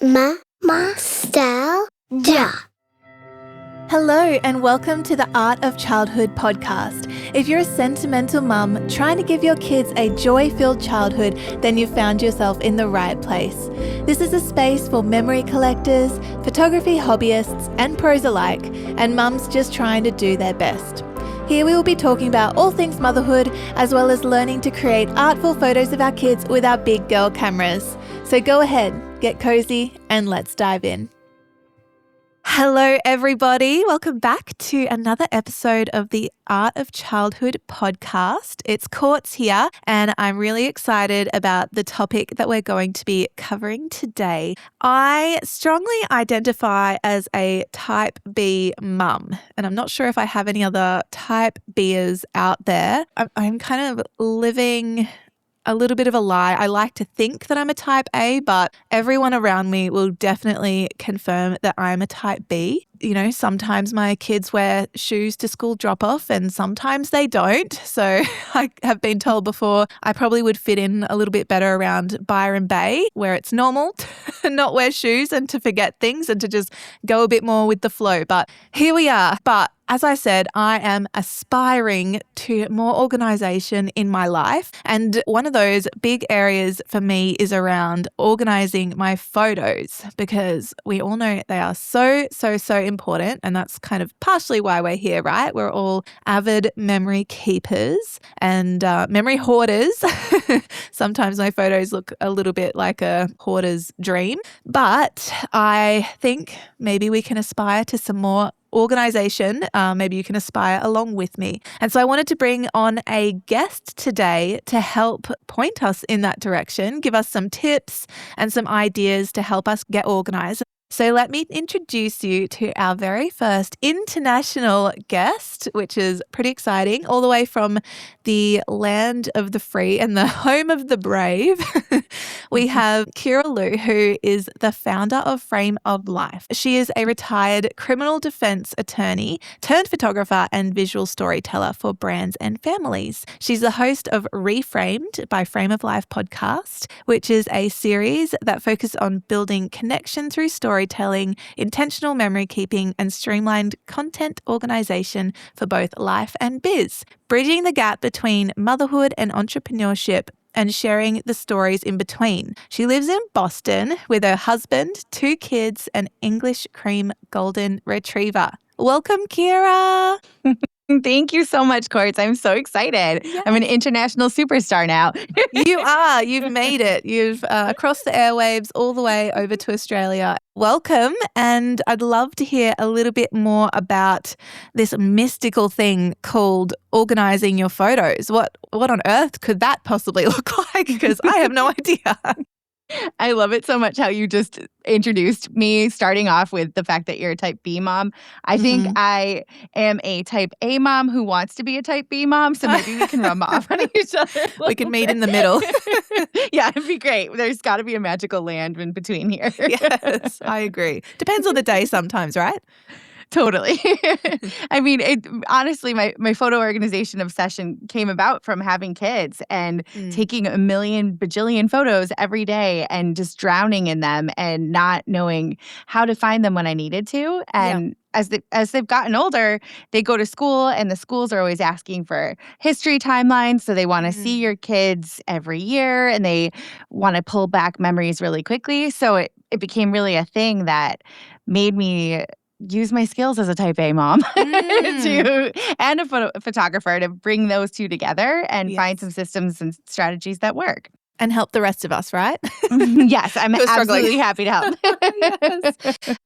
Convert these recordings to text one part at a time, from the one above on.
Mamastalgia. Hello and welcome to the Art of Childhood podcast. If you're a sentimental mum trying to give your kids a joy-filled childhood, then you've found yourself in the right place. This is a space for memory collectors, photography hobbyists and pros alike, and mums just trying to do their best. Here we will be talking about all things motherhood, as well as learning to create artful photos of our kids with our big girl cameras. So go ahead, get cozy and let's dive in. Hello, everybody. Welcome back to another episode of the Art of Childhood podcast. It's Courts here, and I'm really excited about the topic that we're going to be covering today. I strongly identify as a type B mum, and I'm not sure if I have any other type B'ers out there. I'm kind of living a little bit of a lie. I like to think that I'm a type A, but everyone around me will definitely confirm that I'm a type B. You know, sometimes my kids wear shoes to school drop-off and sometimes they don't. So I have been told before I probably would fit in a little bit better around Byron Bay, where it's normal to not wear shoes and to forget things and to just go a bit more with the flow. But here we are. But as I said, I am aspiring to more organisation in my life. And one of those big areas for me is around organising my photos, because we all know they are so important. And that's kind of partially why we're here, right? We're all avid memory keepers and memory hoarders. Sometimes my photos look a little bit like a hoarder's dream. But I think maybe we can aspire to some more organisation. Maybe you can aspire along with me. And so I wanted to bring on a guest today to help point us in that direction, give us some tips and some ideas to help us get organised. So let me introduce you to our very first international guest, which is pretty exciting, all the way from the land of the free and the home of the brave. We have Kiera, who is the founder of Frame of Life. She is a retired criminal defense attorney turned photographer and visual storyteller for brands and families. She's the host of Reframed by Frame of Life podcast, which is a series that focuses on building connection through storytelling, intentional memory keeping, and streamlined content organization for both life and biz, bridging the gap between motherhood and entrepreneurship and sharing the stories in between. She lives in Boston with her husband, 2 kids, and English cream golden retriever. Welcome, Kiera. Thank you so much, Courts. I'm so excited. Yes. I'm an international superstar now. You are. You've made it. You've crossed the airwaves all the way over to Australia. Welcome. And I'd love to hear a little bit more about this mystical thing called organising your photos. What on earth could that possibly look like? Because I have no idea. I love it so much how you just introduced me, starting off with the fact that you're a type B mom. I think I am a type A mom who wants to be a type B mom, so maybe we can rub off on each other. We can meet in the middle. Yeah, it'd be great. There's got to be a magical land in between here. Yes, I agree. Depends on the day sometimes, right? Totally. I mean, honestly, my photo organization obsession came about from having kids and taking a million bajillion photos every day and just drowning in them and not knowing how to find them when I needed to. And as they've gotten older, they go to school and the schools are always asking for history timelines. So they want to see your kids every year and they want to pull back memories really quickly. So it became really a thing that made me use my skills as a type A mom and a photographer to bring those two together and find some systems and strategies that work. And help the rest of us, right? Yes, I'm absolutely happy to help. Yes.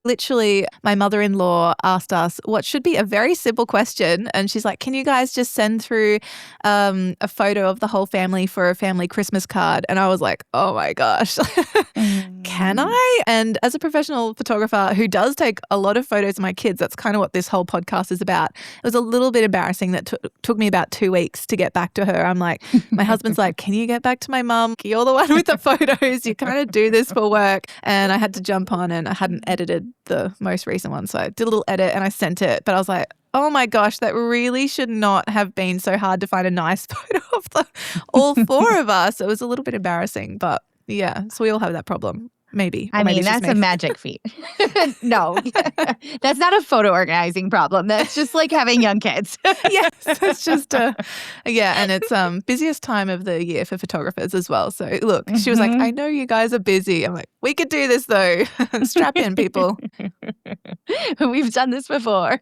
Literally, my mother-in-law asked us what should be a very simple question. And she's like, can you guys just send through a photo of the whole family for a family Christmas card? And I was like, oh my gosh, can I? And as a professional photographer who does take a lot of photos of my kids, that's kind of what this whole podcast is about. It was a little bit embarrassing that took me about 2 weeks to get back to her. I'm like, my husband's like, can you get back to my mum? You're the one with the photos. You kind of do this for work. And I had to jump on and I hadn't edited the most recent one. So I did a little edit and I sent it. But I was like, oh my gosh, that really should not have been so hard to find a nice photo of all 4 of us. It was a little bit embarrassing. But yeah, so we all have that problem. maybe. I Or maybe mean, it's just that's a me. magic feat. No, that's not a photo organizing problem. That's just like having young kids. Yes, it's just yeah, and it's busiest time of the year for photographers as well. So look, she was like, I know you guys are busy. I'm like, we could do this though. Strap in, people. We've done this before.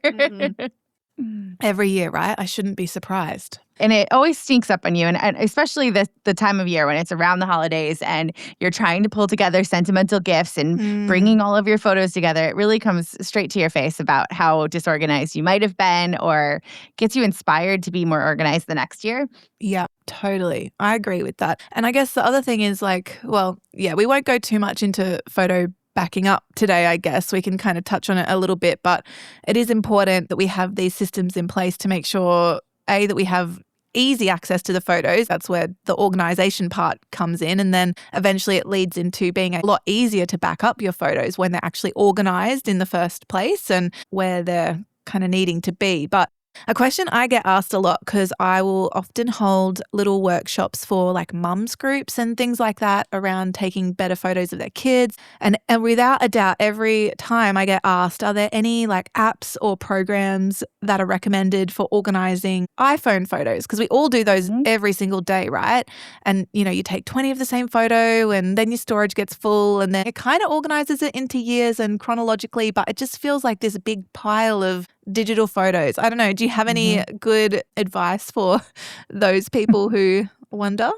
Every year, right? I shouldn't be surprised. And it always sneaks up on you, and especially the time of year when it's around the holidays and you're trying to pull together sentimental gifts and bringing all of your photos together. It really comes straight to your face about how disorganized you might have been, or gets you inspired to be more organized the next year. Yeah, totally. I agree with that. And I guess the other thing is like, well, yeah, we won't go too much into photo backing up today, I guess. We can kind of touch on it a little bit, but it is important that we have these systems in place to make sure, A, that we have easy access to the photos. That's where the organization part comes in. And then eventually it leads into being a lot easier to back up your photos when they're actually organized in the first place and where they're kind of needing to be. But a question I get asked a lot, because I will often hold little workshops for like mums groups and things like that around taking better photos of their kids. And without a doubt, every time I get asked, are there any like apps or programs that are recommended for organizing iPhone photos? Because we all do those every single day, right? And, you know, you take 20 of the same photo and then your storage gets full and then it kind of organizes it into years and chronologically, but it just feels like this big pile of digital photos. I don't know. Do you have any good advice for those people who wonder?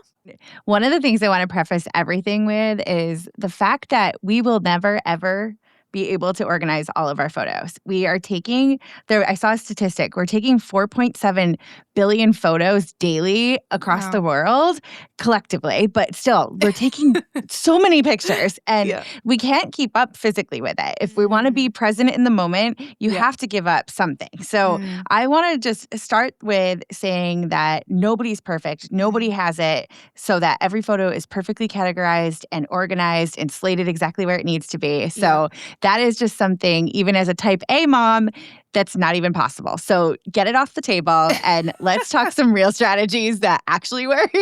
One of the things I want to preface everything with is the fact that we will never, ever be able to organize all of our photos. We are taking, I saw a statistic, we're taking 4.7 billion photos daily across the world collectively, but still, we're taking so many pictures and we can't keep up physically with it. If we want to be present in the moment, you have to give up something. So I want to just start with saying that nobody's perfect. Nobody has it so that every photo is perfectly categorized and organized and slated exactly where it needs to be. So that is just something, even as a type A mom, that's not even possible. So get it off the table and let's talk some real strategies that actually work.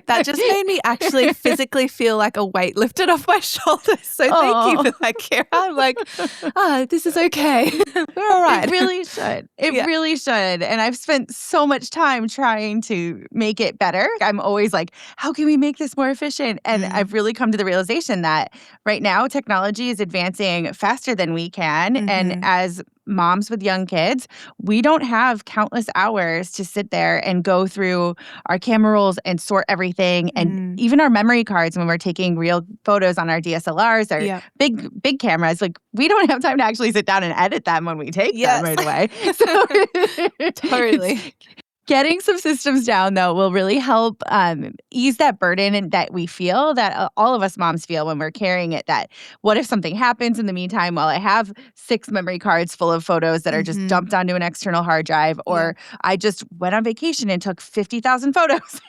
That just made me actually physically feel like a weight lifted off my shoulders. So thank you for that, Kiera. I'm like, this is okay. We're all right. It really should. It really should. And I've spent so much time trying to make it better. I'm always like, how can we make this more efficient? And I've really come to the realization that right now technology is advancing faster than we can. And as moms with young kids, we don't have countless hours to sit there and go through our camera rolls and sort everything. And even our memory cards when we're taking real photos on our DSLRs or big cameras, like we don't have time to actually sit down and edit them when we take them right away. So totally. Getting some systems down, though, will really help ease that burden that we feel, that all of us moms feel when we're carrying it, that what if something happens in the meantime while I have 6 memory cards full of photos that are just dumped onto an external hard drive, or I just went on vacation and took 50,000 photos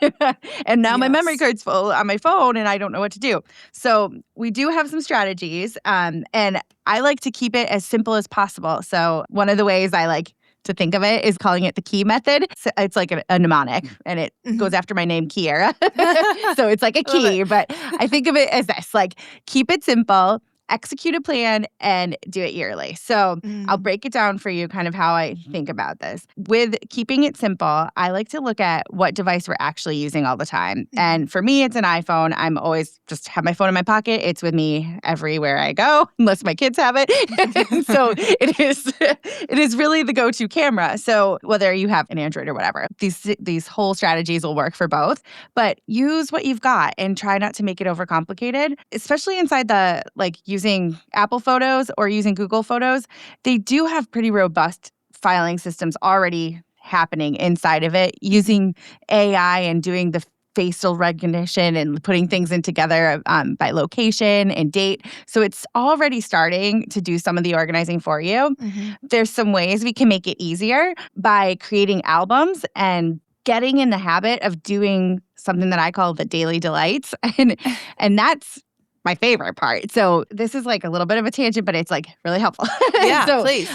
and now my memory card's full on my phone and I don't know what to do. So we do have some strategies and I like to keep it as simple as possible. So one of the ways I like to think of it is calling it the key method. So it's like a mnemonic and it goes after my name, Kiera. So it's like a key, but I think of it as this, like keep it simple, execute a plan, and do it yearly. So I'll break it down for you kind of how I think about this. With keeping it simple, I like to look at what device we're actually using all the time. And for me, it's an iPhone. I'm always just have my phone in my pocket. It's with me everywhere I go, unless my kids have it. So it is really the go-to camera. So whether you have an Android or whatever, these whole strategies will work for both. But use what you've got and try not to make it overcomplicated, especially inside the using Apple Photos or using Google Photos. They do have pretty robust filing systems already happening inside of it, using AI and doing the facial recognition and putting things in together by location and date. So it's already starting to do some of the organizing for you. There's some ways we can make it easier by creating albums and getting in the habit of doing something that I call the daily delights. And that's my favorite part. So this is like a little bit of a tangent, but it's like really helpful. Yeah, so, please.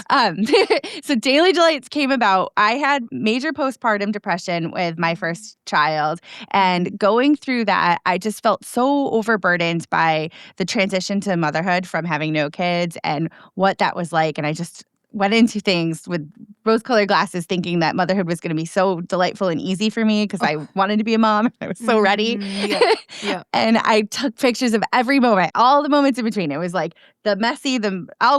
So Daily Delights came about. I had major postpartum depression with my first child. And going through that, I just felt so overburdened by the transition to motherhood from having no kids and what that was like. And I just went into things with rose-colored glasses thinking that motherhood was going to be so delightful and easy for me because I wanted to be a mom. I was so ready. Yeah. And I took pictures of every moment, all the moments in between. It was like all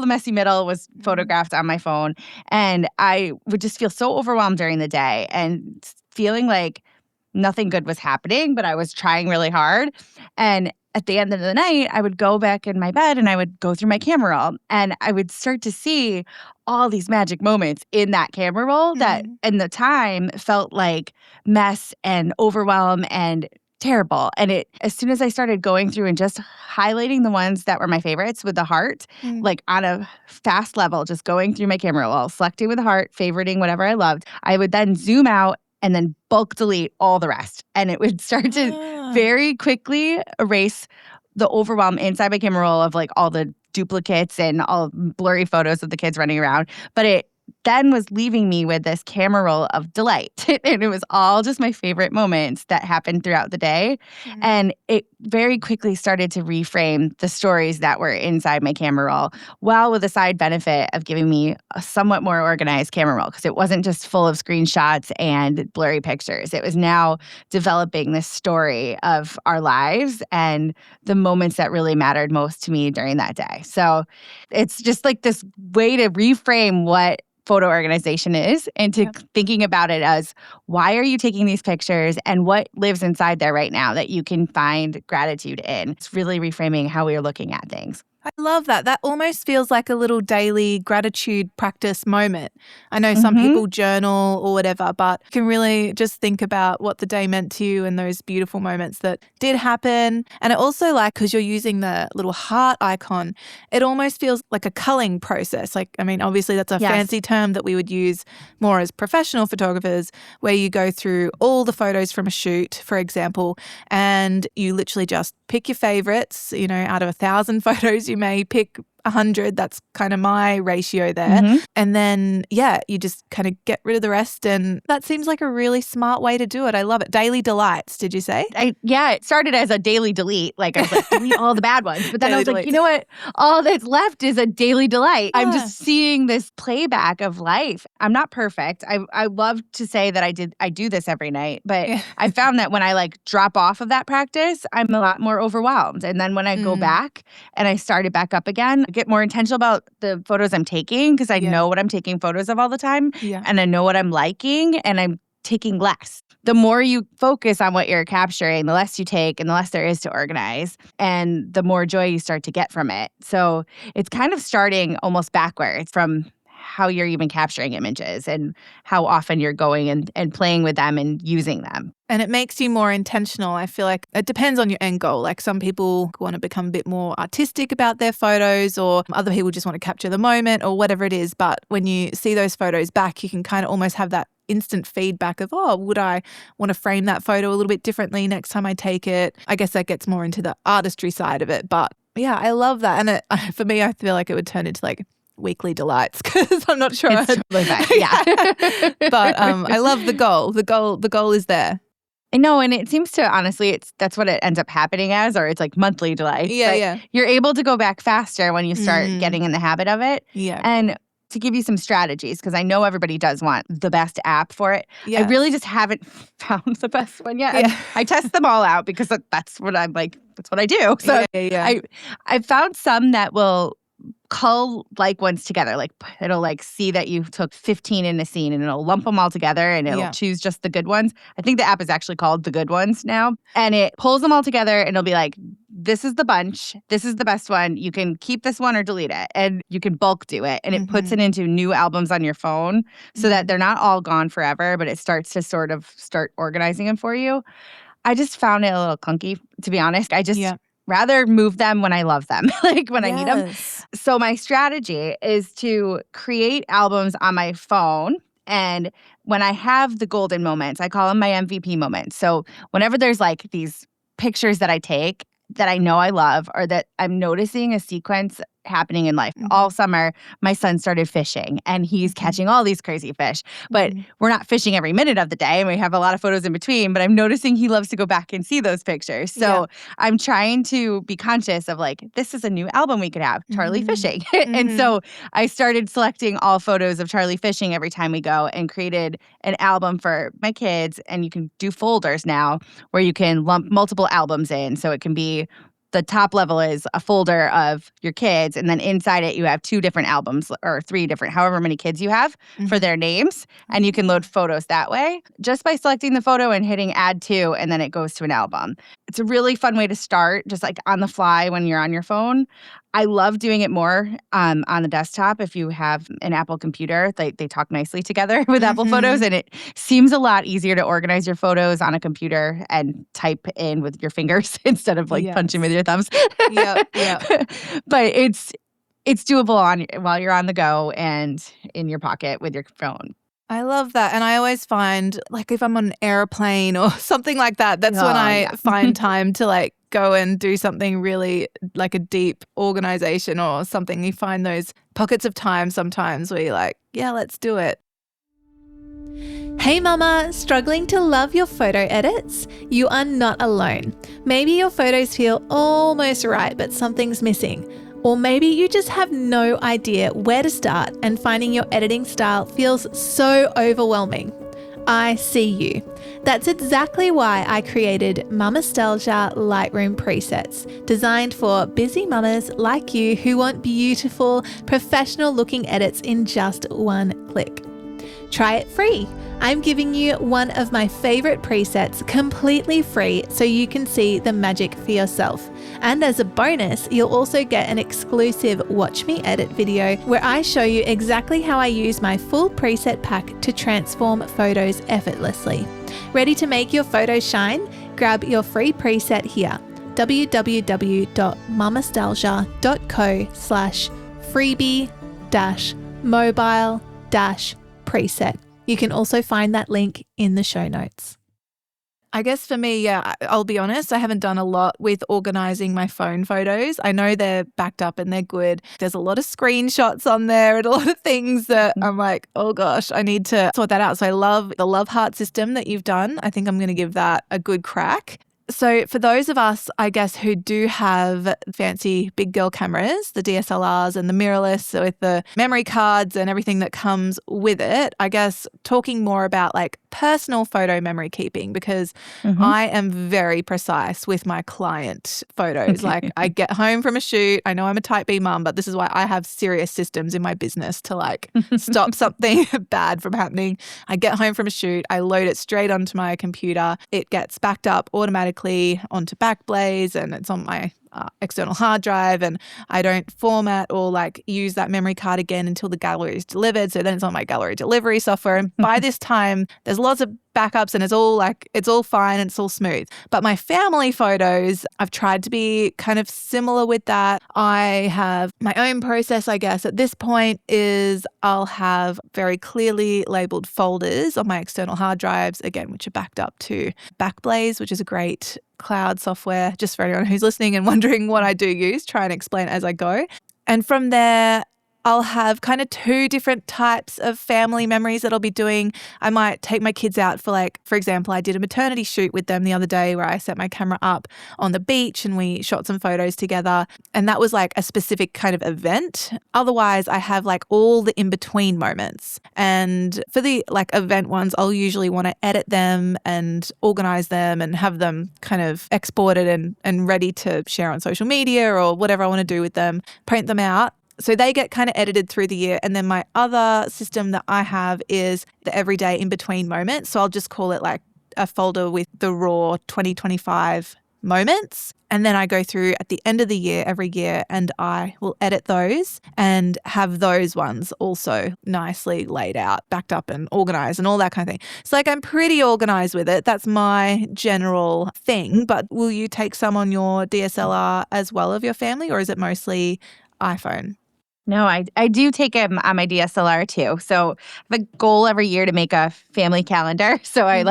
the messy middle was photographed on my phone. And I would just feel so overwhelmed during the day and feeling like nothing good was happening, but I was trying really hard. And at the end of the night, I would go back in my bed and I would go through my camera roll and I would start to see all these magic moments in that camera roll that in the time felt like mess and overwhelm and terrible. And as soon as I started going through and just highlighting the ones that were my favorites with the heart, like on a fast level, just going through my camera roll, selecting with the heart, favoriting whatever I loved, I would then zoom out and then bulk delete all the rest. And it would start to very quickly erase the overwhelm inside my camera roll of like all the duplicates and all blurry photos of the kids running around. But it then was leaving me with this camera roll of delight. And it was all just my favorite moments that happened throughout the day. And it very quickly started to reframe the stories that were inside my camera roll, while with the side benefit of giving me a somewhat more organized camera roll, because it wasn't just full of screenshots and blurry pictures. It was now developing this story of our lives and the moments that really mattered most to me during that day. So it's just like this way to reframe what photo organization is and to thinking about it as, why are you taking these pictures and what lives inside there right now that you can find gratitude in? It's really reframing how we are looking at things. I love that. That almost feels like a little daily gratitude practice moment. I know some people journal or whatever, but you can really just think about what the day meant to you and those beautiful moments that did happen. And it also, like, because you're using the little heart icon, it almost feels like a culling process. Like, I mean, obviously that's a fancy term that we would use more as professional photographers, where you go through all the photos from a shoot, for example, and you literally just pick your favorites. You know, out of 1,000 photos, you may pick 100. That's kind of my ratio there. And then, you just kind of get rid of the rest. And that seems like a really smart way to do it. I love it. Daily delights, did you say? It started as a daily delete. Like, I was like, delete all the bad ones. But then I was like, you know what? All that's left is a daily delight. I'm just seeing this playback of life. I'm not perfect. I love to say that I do this every night. But I found that when I like drop off of that practice, I'm a lot more overwhelmed. And then when I go back and I start it back up again, I get more intentional about the photos I'm taking, because I know what I'm taking photos of all the time. And I know what I'm liking, and I'm taking less. The more you focus on what you're capturing, the less you take and the less there is to organize, and the more joy you start to get from it. So it's kind of starting almost backwards from how you're even capturing images and how often you're going and playing with them and using them. And it makes you more intentional. I feel like it depends on your end goal. Like, some people want to become a bit more artistic about their photos, or other people just want to capture the moment or whatever it is. But when you see those photos back, you can kind of almost have that instant feedback of, would I want to frame that photo a little bit differently next time I take it? I guess that gets more into the artistry side of it. But yeah, I love that. And for me, I feel like it would turn into like weekly delights, because I'm not sure. It's totally fine. But I love the goal. The goal is there. I know, and it seems to, honestly, that's what it ends up happening as, or it's like monthly delights. You're able to go back faster when you start getting in the habit of it. And to give you some strategies, because I know everybody does want the best app for it. I really just haven't found the best one yet. I test them all out because that's what I'm like, that's what I do. So I found some that will cull like ones together. Like, it'll like see that you took 15 in a scene and it'll lump them all together and it'll choose just the good ones. I think the app is actually called The Good Ones now. And it pulls them all together and it'll be like, this is the bunch. This is the best one. You can keep this one or delete it. And you can bulk do it. And it puts it into new albums on your phone so that they're not all gone forever, but it starts to sort of start organizing them for you. I just found it a little clunky, to be honest. I just rather move them when I love them, like when I need them. So my strategy is to create albums on my phone. And when I have the golden moments, I call them my MVP moments. So whenever there's like these pictures that I take that I know I love or that I'm noticing a sequence happening in life. All summer, my son started fishing and he's catching all these crazy fish. But we're not fishing every minute of the day and we have a lot of photos in between, but I'm noticing he loves to go back and see those pictures. So I'm trying to be conscious of like, this is a new album we could have, Charlie fishing. And so I started selecting all photos of Charlie fishing every time we go and created an album for my kids. And you can do folders now where you can lump multiple albums in. So it can be the top level is a folder of your kids, and then inside it you have 2 different albums or 3 different, however many kids you have for their names, and you can load photos that way just by selecting the photo and hitting add to, and then it goes to an album. It's a really fun way to start, just like on the fly when you're on your phone. I love doing it more on the desktop. If you have an Apple computer, they talk nicely together with Apple Photos, and it seems a lot easier to organize your photos on a computer and type in with your fingers instead of like punching with your thumbs. Yep. But it's doable while you're on the go and in your pocket with your phone. I love that. And I always find, like, if I'm on an airplane or something like that, that's when I find time to, like, go and do something really, like, a deep organization or something. You find those pockets of time sometimes where you're like, yeah, let's do it. Hey mama, struggling to love your photo edits? You are not alone. Maybe your photos feel almost right, but something's missing. Or maybe you just have no idea where to start and finding your editing style feels so overwhelming. I see you. That's exactly why I created Mamastalgia Lightroom presets, designed for busy mamas like you who want beautiful, professional-looking edits in just one click. Try it free. I'm giving you one of my favorite presets completely free so you can see the magic for yourself. And as a bonus, you'll also get an exclusive Watch Me Edit video where I show you exactly how I use my full preset pack to transform photos effortlessly. Ready to make your photos shine? Grab your free preset here. www.mamastalgia.co/freebie-mobile-preset. You can also find that link in the show notes. I guess for me, I'll be honest, I haven't done a lot with organizing my phone photos. I know they're backed up and they're good. There's a lot of screenshots on there and a lot of things that I'm like, oh gosh, I need to sort that out. So I love the love heart system that you've done. I think I'm going to give that a good crack. So for those of us, I guess, who do have fancy big girl cameras, the DSLRs and the mirrorless with the memory cards and everything that comes with it, I guess talking more about like personal photo memory keeping, because I am very precise with my client photos. Like I get home from a shoot, I know I'm a type B mum, but this is why I have serious systems in my business to like stop something bad from happening. I get home from a shoot, I load it straight onto my computer. It gets backed up automatically onto Backblaze and it's on my external hard drive, and I don't format or like use that memory card again until the gallery is delivered. So then it's on my gallery delivery software. And by this time, there's lots of backups and it's all fine and it's all smooth. But my family photos, I've tried to be kind of similar with that. I have my own process, I guess, at this point is I'll have very clearly labeled folders on my external hard drives, again, which are backed up to Backblaze, which is a great cloud software. Just for anyone who's listening and wondering what I do use, try and explain as I go. And from there, I'll have kind of 2 different types of family memories that I'll be doing. I might take my kids out for like, for example, I did a maternity shoot with them the other day where I set my camera up on the beach and we shot some photos together. And that was like a specific kind of event. Otherwise, I have like all the in-between moments. And for the like event ones, I'll usually want to edit them and organize them and have them kind of exported and ready to share on social media or whatever I want to do with them, print them out. So they get kind of edited through the year. And then my other system that I have is the everyday in-between moments. So I'll just call it like a folder with the raw 2025 moments. And then I go through at the end of the year, every year, and I will edit those and have those ones also nicely laid out, backed up and organized and all that kind of thing. So like I'm pretty organized with it. That's my general thing. But will you take some on your DSLR as well of your family, or is it mostly iPhone? No, I do take them on my DSLR too. So I have a goal every year to make a family calendar. So I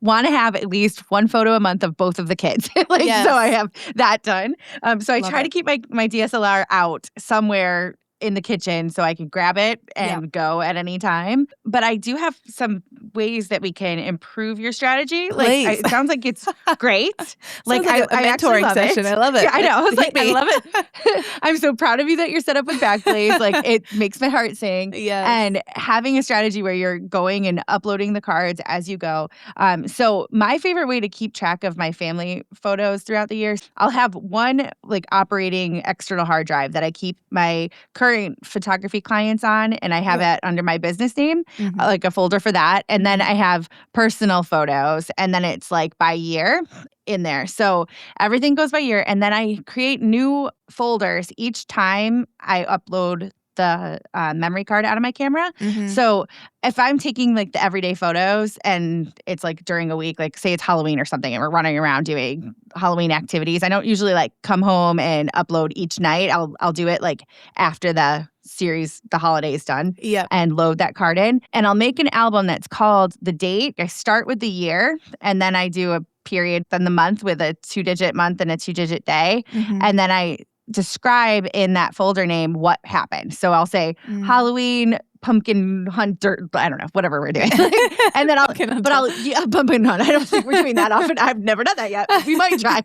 want to have at least one photo a month of both of the kids. So I have that done. So I try to keep my DSLR out somewhere in the kitchen so I can grab it and go at any time. But I do have some ways that we can improve your strategy. Please. It sounds like it's great. Like a mentoring session. I love it. Yeah, I know. I was like, I love it. I'm so proud of you that you're set up with Backblaze. It makes my heart sing. Yes. And having a strategy where you're going and uploading the cards as you go. So my favorite way to keep track of my family photos throughout the years, I'll have one operating external hard drive that I keep my current photography clients on, and I have it under my business name, like a folder for that. And then I have personal photos, and then it's by year in there. So everything goes by year, and then I create new folders each time I upload the memory card out of my camera. So if I'm taking the everyday photos and it's during a week, say it's Halloween or something and we're running around doing Halloween activities, I don't usually come home and upload each night. I'll do it after the series, the holiday's done, and load that card in. And I'll make an album that's called the date. I start with the year, and then I do a period, then the month with a 2-digit month and a 2-digit day. And then I describe in that folder name what happened. So I'll say Halloween, pumpkin hunt, I don't know, whatever we're doing. And then pumpkin hunt. I don't think we're doing that often. I've never done that yet. We might try.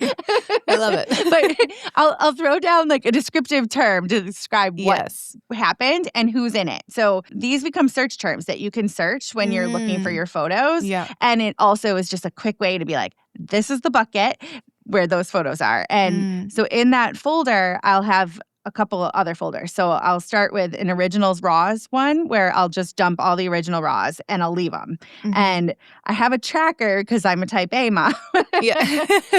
I love it. But I'll throw down a descriptive term to describe what happened and who's in it. So these become search terms that you can search when you're looking for your photos. Yeah. And it also is just a quick way to be this is the bucket where those photos are. And so in that folder, I'll have a couple of other folders. So I'll start with an originals raws one where I'll just dump all the original raws and I'll leave them. And I have a tracker because I'm a type A mom.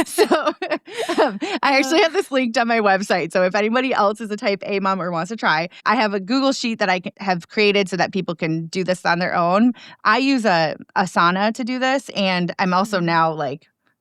So I actually have this linked on my website. So if anybody else is a type A mom or wants to try, I have a Google sheet that I have created so that people can do this on their own. I use Asana to do this. And I'm also now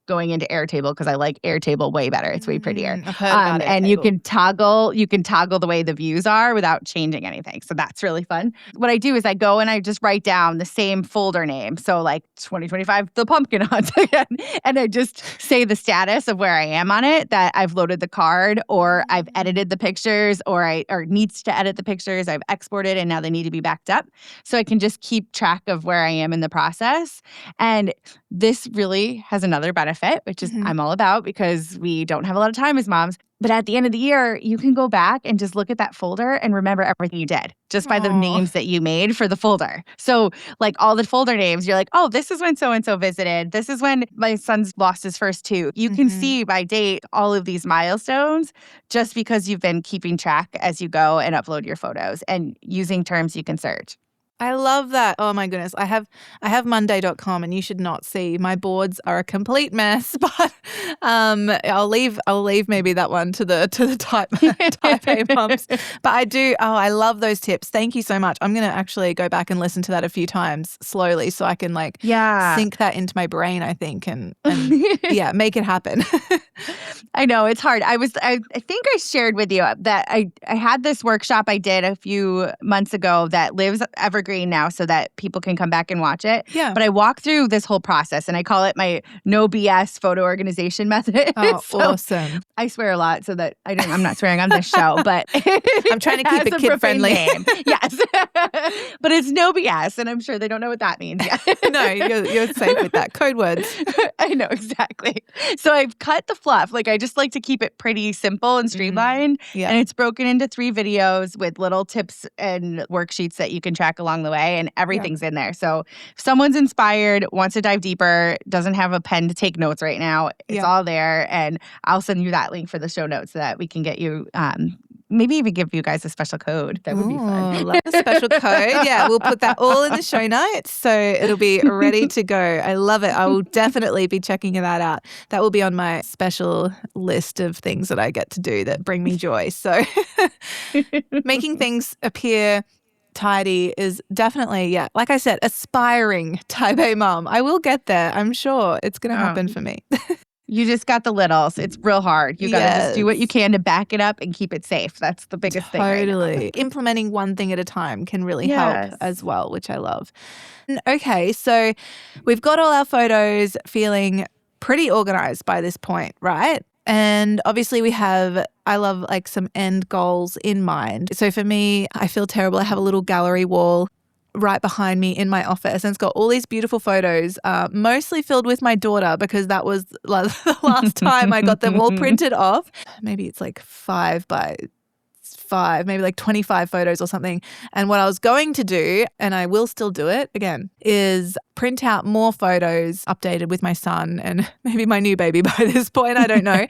going into Airtable because I like Airtable way better. It's way prettier. I've heard about and you can toggle the way the views are without changing anything. So that's really fun. What I do is I go and I just write down the same folder name. So 2025, the pumpkin hunt again. And I just say the status of where I am on it, that I've loaded the card or I've edited the pictures or needs to edit the pictures. I've exported and now they need to be backed up. So I can just keep track of where I am in the process. And this really has another benefit, which is I'm all about because we don't have a lot of time as moms. But at the end of the year, you can go back and just look at that folder and remember everything you did just by the names that you made for the folder. So all the folder names, you're oh, this is when so-and-so visited. This is when my son's lost his first tooth. You can see by date all of these milestones just because you've been keeping track as you go and upload your photos and using terms you can search. I love that. Oh my goodness. I have Monday.com and you should not see. My boards are a complete mess, but I'll leave maybe that one to the type A moms. But I love those tips. Thank you so much. I'm going to actually go back and listen to that a few times slowly so I can sink that into my brain, I think, and make it happen. I know it's hard. I think I shared with you that I had this workshop I did a few months ago that lives evergreen now so that people can come back and watch it. Yeah. But I walk through this whole process and I call it my no BS photo organization method. Oh, awesome. I swear a lot so that I'm not swearing on this show, but I'm trying to keep it kid friendly. Yes. But it's no BS and I'm sure they don't know what that means yet. No, you're safe with that. Code words. I know, exactly. So I've cut the fluff. I just like to keep it pretty simple and streamlined. Yeah. And it's broken into 3 videos with little tips and worksheets that you can track along the way. And everything's in there. So if someone's inspired, wants to dive deeper, doesn't have a pen to take notes right now, it's all there. And I'll send you that link for the show notes so that we can get you maybe even give you guys a special code. That would be fun. Love a special code. Yeah, we'll put that all in the show notes so it'll be ready to go. I love it. I will definitely be checking that out. That will be on my special list of things that I get to do that bring me joy. So making things appear tidy is definitely, like I said, aspiring type A mom. I will get there. I'm sure it's going to happen for me. You just got the littles. It's real hard. You got to just do what you Yes. can to back it up and keep it safe. That's the biggest thing right now. Totally. Implementing one thing at a time can really Yes. help as well, which I love. Okay, so we've got all our photos feeling pretty organized by this point, right? And obviously I love like some end goals in mind. So for me, I feel terrible. I have a little gallery wall right behind me in my office, and it's got all these beautiful photos, mostly filled with my daughter because that was the last time I got them all printed off. Maybe it's like 5 by 5, maybe like 25 photos or something. And what I was going to do, and I will still do it again, is print out more photos updated with my son and maybe my new baby by this point, I don't know,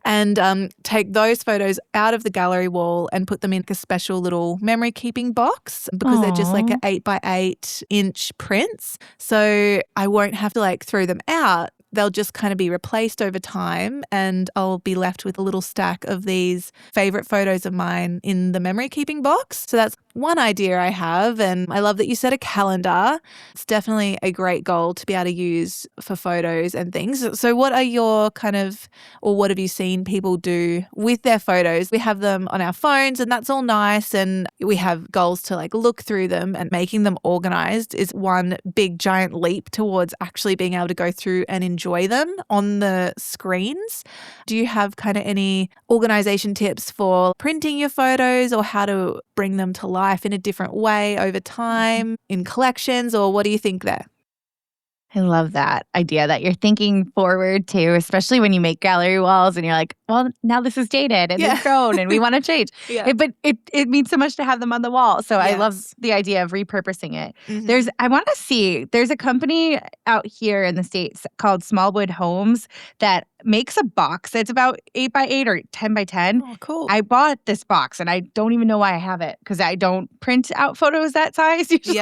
and take those photos out of the gallery wall and put them in a special little memory keeping box because they're just like an 8 by 8 inch prints. So I won't have to like throw them out. They'll just kind of be replaced over time, and I'll be left with a little stack of these favorite photos of mine in the memory keeping box. So that's one idea I have, and I love that you said a calendar. It's definitely a great goal to be able to use for photos and things. So what are your what have you seen people do with their photos? We have them on our phones, and that's all nice, and we have goals to like look through them, and making them organized is one big giant leap towards actually being able to go through and enjoy them on the screens. Do you have kind of any organization tips for printing your photos or how to bring them to life in a different way over time in collections, or what do you think there? I love that idea that you're thinking forward too, especially when you make gallery walls and you're like, well, now this is dated and it's grown and we want to change. But it means so much to have them on the wall. So I love the idea of repurposing it. There's a company out here in the States called Smallwood Homes that makes a box that's about 8 by 8 or 10 by 10. Oh, cool. I bought this box and I don't even know why I have it because I don't print out photos that size usually.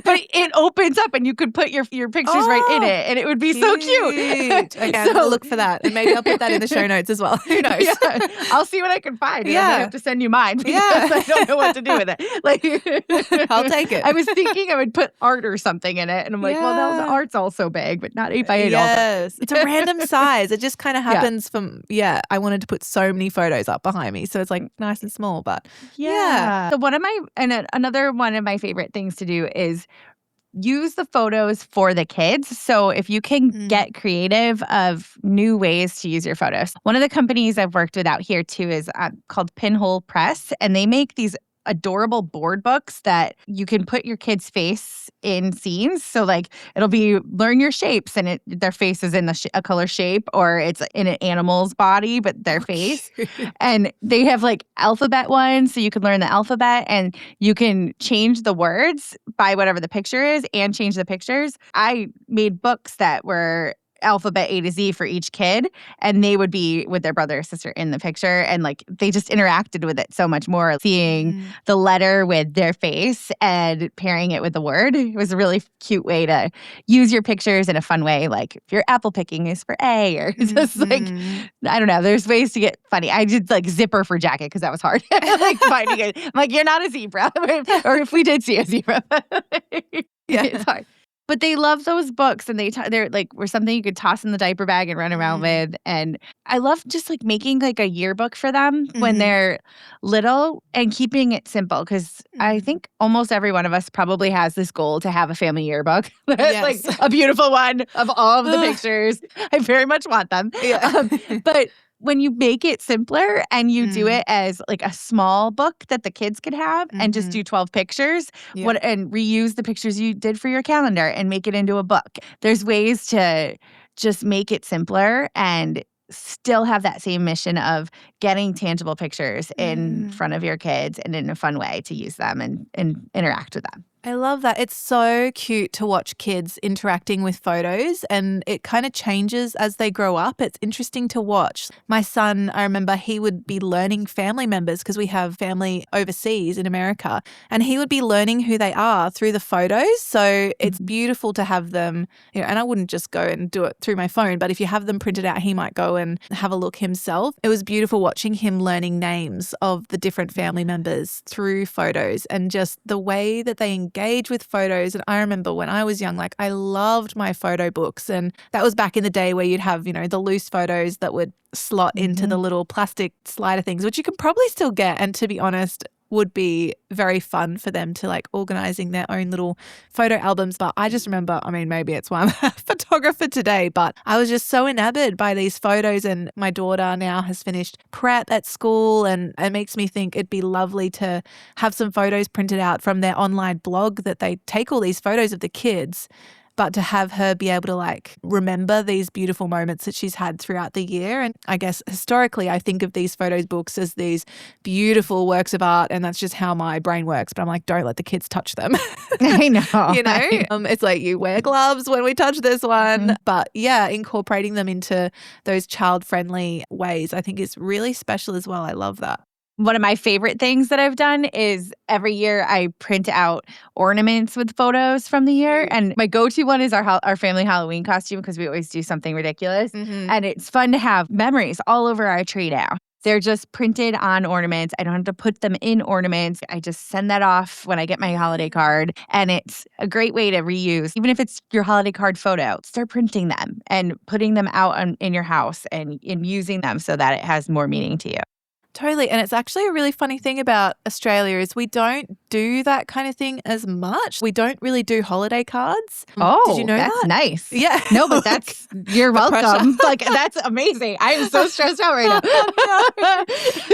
But it opens up and you could put your pictures right in it and it would be so cute. Okay, I'm going to look for that, and maybe I'll put that in the show notes as well. Who knows? Yeah. I'll see what I can find. And I have to send you mine because I don't know what to do with it. Like, I'll take it. I was thinking I would put art or something in it, and I'm like, well, no, the art's also big, but not 8 by 8. Yes, it's a random size. It just kind of happens from I wanted to put so many photos up behind me, so it's like nice and small, but So another one of my favorite things to do is use the photos for the kids. So if you can get creative of new ways to use your photos. One of the companies I've worked with out here too is called Pinhole Press, and they make these adorable board books that you can put your kid's face in scenes. So like it'll be learn your shapes and their face is in a color shape, or it's in an animal's body but their face. And they have like alphabet ones, so you can learn the alphabet and you can change the words by whatever the picture is and change the pictures. I made books that were alphabet A to Z for each kid, and they would be with their brother or sister in the picture, and like they just interacted with it so much more, seeing the letter with their face and pairing it with the word. It was a really cute way to use your pictures in a fun way, like if your apple picking is for A, or just like I don't know, there's ways to get funny. I did like zipper for jacket because that was hard. Like finding it, I'm like, you're not a zebra. Or if we did see a zebra. It's hard. But they love those books, and they're like were something you could toss in the diaper bag and run around with. And I love just like making like a yearbook for them when they're little and keeping it simple, because I think almost every one of us probably has this goal to have a family yearbook. Like a beautiful one of all of the pictures. I very much want them. But when you make it simpler and you do it as like a small book that the kids could have and just do 12 pictures and reuse the pictures you did for your calendar and make it into a book. There's ways to just make it simpler and still have that same mission of getting tangible pictures in front of your kids and in a fun way to use them and interact with them. I love that. It's so cute to watch kids interacting with photos, and it kind of changes as they grow up. It's interesting to watch. My son, I remember he would be learning family members because we have family overseas in America, and he would be learning who they are through the photos. So it's beautiful to have them, and I wouldn't just go and do it through my phone, but if you have them printed out, he might go and have a look himself. It was beautiful watching him learning names of the different family members through photos, and just the way that they engage with photos. And I remember when I was young, like I loved my photo books. And that was back in the day where you'd have, the loose photos that would slot into the little plastic slider things, which you can probably still get. And to be honest, would be very fun for them to like organizing their own little photo albums. But I just remember, maybe it's why I'm a photographer today, but I was just so enamored by these photos. And my daughter now has finished prep at school, and it makes me think it'd be lovely to have some photos printed out from their online blog that they take all these photos of the kids, but to have her be able to like remember these beautiful moments that she's had throughout the year. And I guess historically I think of these photos books as these beautiful works of art, and that's just how my brain works. But I'm like, don't let the kids touch them. I know. It's like you wear gloves when we touch this one. But yeah, incorporating them into those child-friendly ways I think is really special as well. I love that. One of my favorite things that I've done is every year I print out ornaments with photos from the year. And my go-to one is our family Halloween costume, because we always do something ridiculous. And it's fun to have memories all over our tree now. They're just printed on ornaments. I don't have to put them in ornaments. I just send that off when I get my holiday card. And it's a great way to reuse. Even if it's your holiday card photo, start printing them and putting them out in your house and using them so that it has more meaning to you. Totally. And it's actually a really funny thing about Australia is we don't do that kind of thing as much. We don't really do holiday cards. Oh, did you know that's that? nice. Yeah. No, but you're welcome. Like, that's amazing. I'm so stressed out right now.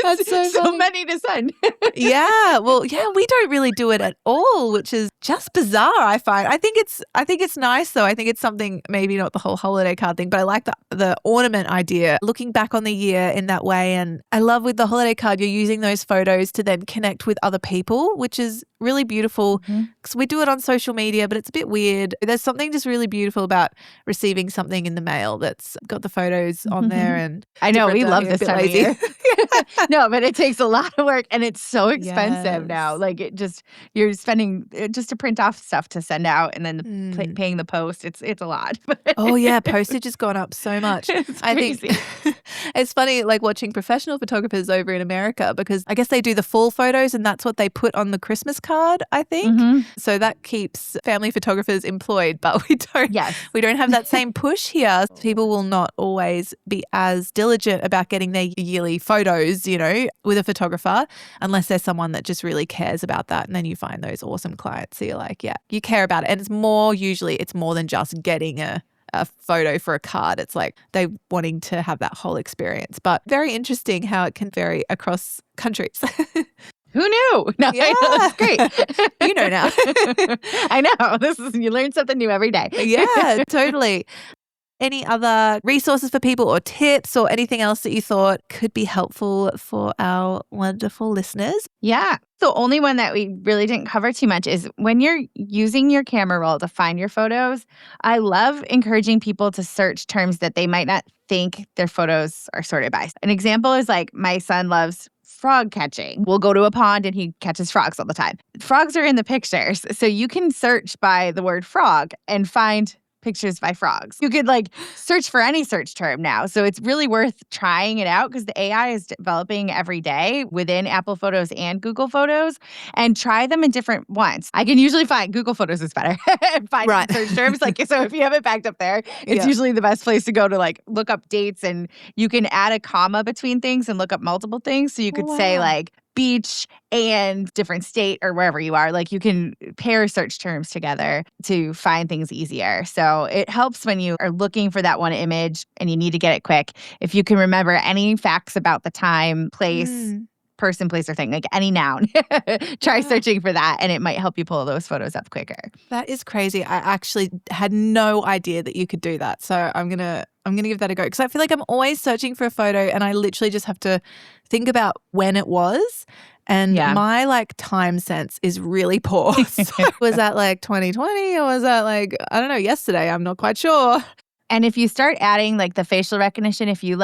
That's so many to send. Yeah. Well, yeah, we don't really do it at all, which is just bizarre, I find. I think it's nice though. I think it's something, maybe not the whole holiday card thing, but I like the ornament idea, looking back on the year in that way. And I love with the holiday card, you're using those photos to then connect with other people, which is really beautiful because we do it on social media, but it's a bit weird. There's something just really beautiful about receiving something in the mail that's got the photos on there. And I know, we love this time of year. No, but it takes a lot of work and it's so expensive now. Like you're spending just to print off stuff to send out, and then paying the post. It's a lot. Oh yeah, postage has gone up so much. It's I crazy. think it's funny like watching professional photographers over in America, because I guess they do the full photos and that's what they put on the Christmas card, I think. So that keeps family photographers employed, but we don't have that same push here. People will not always be as diligent about getting their yearly photos, with a photographer, unless there's someone that just really cares about that. And then you find those awesome clients. So you're like, yeah, you care about it. And it's more than just getting a photo for a card. It's like they wanting to have that whole experience. But very interesting how it can vary across countries. Who knew? No, Yeah. I know, that's great. You know now. I know. You learn something new every day. Yeah, totally. Any other resources for people or tips or anything else that you thought could be helpful for our wonderful listeners? Yeah. The only one that we really didn't cover too much is when you're using your camera roll to find your photos, I love encouraging people to search terms that they might not think their photos are sorted by. An example is like my son loves frog catching. We'll go to a pond and he catches frogs all the time. Frogs are in the pictures. So you can search by the word frog and find pictures by frogs. You could search for any search term now. So it's really worth trying it out because the AI is developing every day within Apple Photos and Google Photos, and try them in different ones. I can usually find Google Photos is better. Find search terms. So if you have it backed up there, it's usually the best place to go to look up dates, and you can add a comma between things and look up multiple things. So you could say beach and different state or wherever you are. You can pair search terms together to find things easier. So it helps when you are looking for that one image and you need to get it quick. If you can remember any facts about the time, place, person, place, or thing, any noun, try searching for that, and it might help you pull those photos up quicker. That is crazy. I actually had no idea that you could do that. So I'm gonna give that a go, because I feel like I'm always searching for a photo and I literally just have to think about when it was. And my time sense is really poor. So was that 2020 or was that I don't know, yesterday? I'm not quite sure. And if you start adding the facial recognition, if you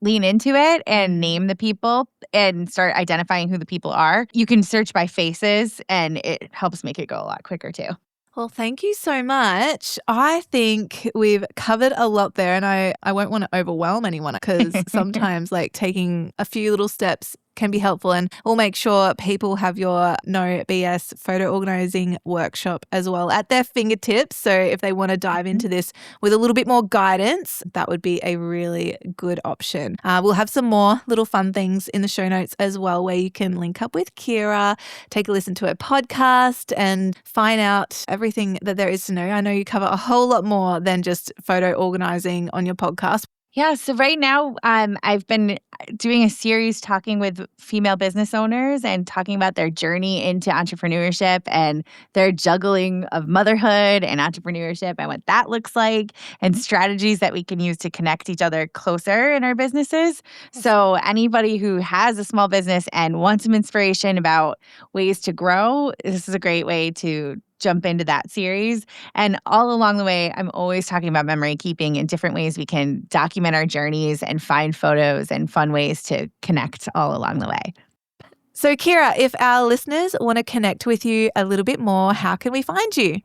lean into it and name the people and start identifying who the people are, you can search by faces, and it helps make it go a lot quicker too. Well, thank you so much. I think we've covered a lot there, and I won't want to overwhelm anyone, because sometimes taking a few little steps can be helpful. And we'll make sure people have your No BS photo organizing workshop as well at their fingertips. So if they want to dive into this with a little bit more guidance, that would be a really good option. We'll have some more little fun things in the show notes as well, where you can link up with Kiera, take a listen to her podcast, and find out everything that there is to know. I know you cover a whole lot more than just photo organizing on your podcast. Yeah, so right now I've been doing a series talking with female business owners and talking about their journey into entrepreneurship and their juggling of motherhood and entrepreneurship and what that looks like and strategies that we can use to connect each other closer in our businesses. So anybody who has a small business and wants some inspiration about ways to grow, this is a great way to jump into that series. And all along the way, I'm always talking about memory keeping and different ways we can document our journeys and find photos and fun ways to connect all along the way. So Kiera, if our listeners want to connect with you a little bit more, how can we find you?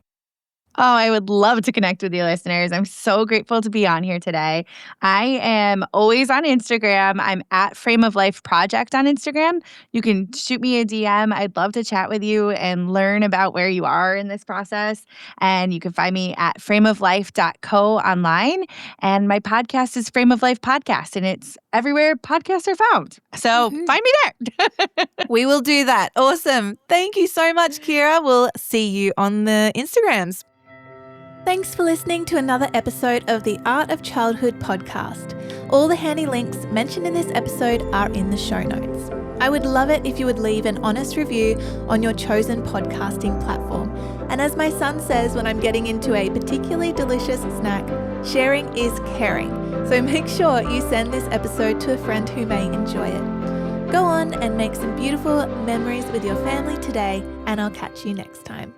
Oh, I would love to connect with you listeners. I'm so grateful to be on here today. I am always on Instagram. I'm at Frame of Life Project on Instagram. You can shoot me a DM. I'd love to chat with you and learn about where you are in this process. And you can find me at frameoflife.co online. And my podcast is Frame of Life Podcast, and it's everywhere podcasts are found. So find me there. We will do that. Awesome. Thank you so much, Kiera. We'll see you on the Instagrams. Thanks for listening to another episode of the Art of Childhood podcast. All the handy links mentioned in this episode are in the show notes. I would love it if you would leave an honest review on your chosen podcasting platform. And as my son says when I'm getting into a particularly delicious snack, sharing is caring. So make sure you send this episode to a friend who may enjoy it. Go on and make some beautiful memories with your family today, and I'll catch you next time.